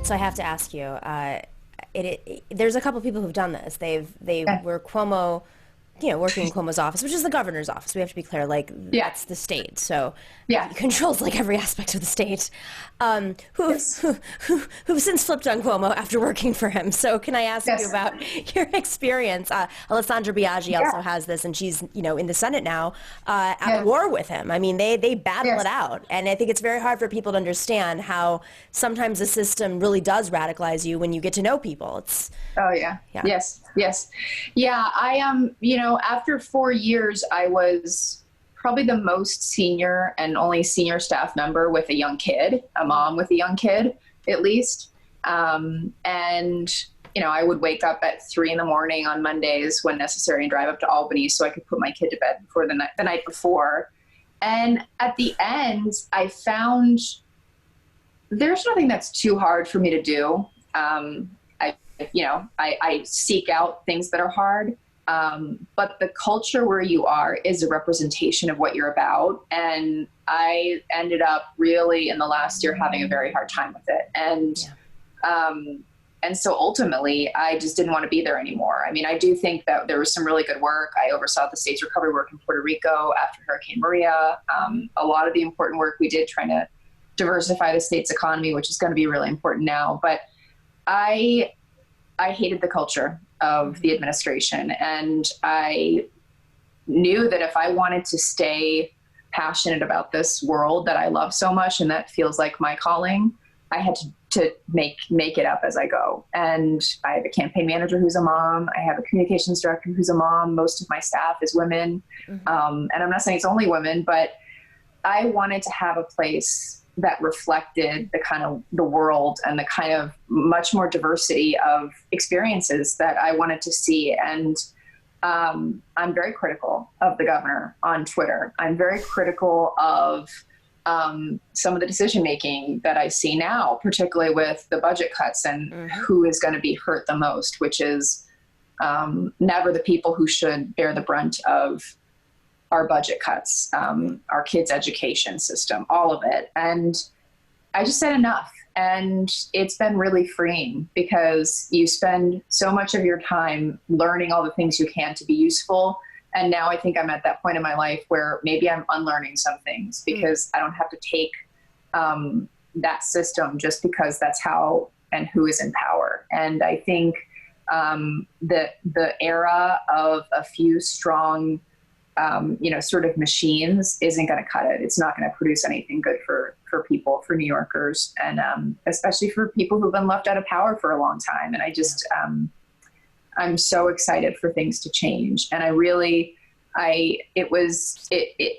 So I have to ask you, there's a couple people who've done this. They were Cuomo, working in Cuomo's office, which is the governor's office. We have to be clear, that's the state. So he controls every aspect of the state. Who've since flipped on Cuomo after working for him. So can I ask you about your experience? Alessandra Biaggi also has this, and she's in the Senate now at war with him. I mean, they battle it out, and I think it's very hard for people to understand how sometimes the system really does radicalize you when you get to know people. I am. After 4 years, I was probably the most senior and only senior staff member with a young kid, a mom with a young kid, at least. I would wake up at 3 a.m. on Mondays when necessary and drive up to Albany so I could put my kid to bed before the night before. And at the end, I found there's nothing that's too hard for me to do. I seek out things that are hard. But the culture where you are is a representation of what you're about. And I ended up really in the last year having a very hard time with it. And so ultimately I just didn't want to be there anymore. I mean, I do think that there was some really good work. I oversaw the state's recovery work in Puerto Rico after Hurricane Maria. A lot of the important work we did trying to diversify the state's economy, which is going to be really important now. But I hated the culture of the administration. And I knew that if I wanted to stay passionate about this world that I love so much and that feels like my calling, I had to make it up as I go. And I have a campaign manager who's a mom. I have a communications director who's a mom. Most of my staff is women. And I'm not saying it's only women, but I wanted to have a place that reflected the kind of the world and the kind of much more diversity of experiences that I wanted to see. And I'm very critical of the governor on Twitter. I'm very critical of some of the decision-making that I see now, particularly with the budget cuts and who is going to be hurt the most, which is never the people who should bear the brunt of our budget cuts, our kids' education system, all of it. And I just said enough. And it's been really freeing because you spend so much of your time learning all the things you can to be useful. And now I think I'm at that point in my life where maybe I'm unlearning some things because I don't have to take that system just because that's how and who is in power. And I think that the era of a few strong sort of machines isn't going to cut it. It's not going to produce anything good for people, for New Yorkers, and especially for people who've been left out of power for a long time. And I just, I'm so excited for things to change. And I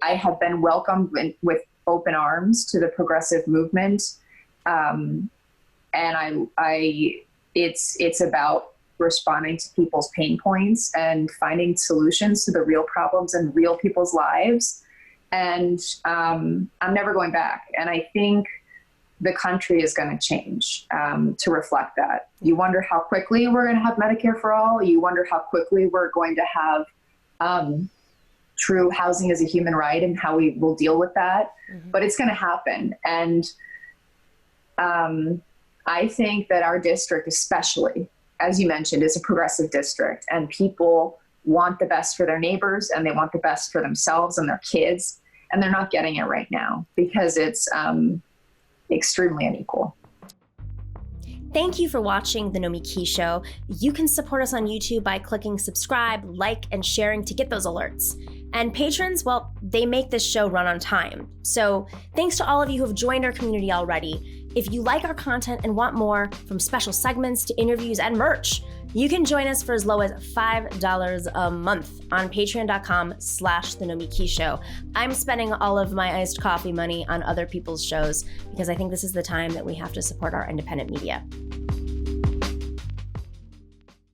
have been welcomed with open arms to the progressive movement. It's about responding to people's pain points and finding solutions to the real problems in real people's lives. And I'm never going back. And I think the country is going to change to reflect that. You wonder how quickly we're going to have Medicare for all. You wonder how quickly we're going to have true housing as a human right and how we will deal with that. But it's going to happen. And I think that our district, especially, as you mentioned, is a progressive district, and people want the best for their neighbors and they want the best for themselves and their kids. And they're not getting it right now because it's extremely unequal. Thank you for watching The Nomiki Show. You can support us on YouTube by clicking subscribe, like, and sharing to get those alerts. And patrons, well, they make this show run on time. So thanks to all of you who have joined our community already. If you like our content and want more, from special segments to interviews and merch, you can join us for as low as $5 a month on patreon.com/The Nomiki Show. I'm spending all of my iced coffee money on other people's shows because I think this is the time that we have to support our independent media.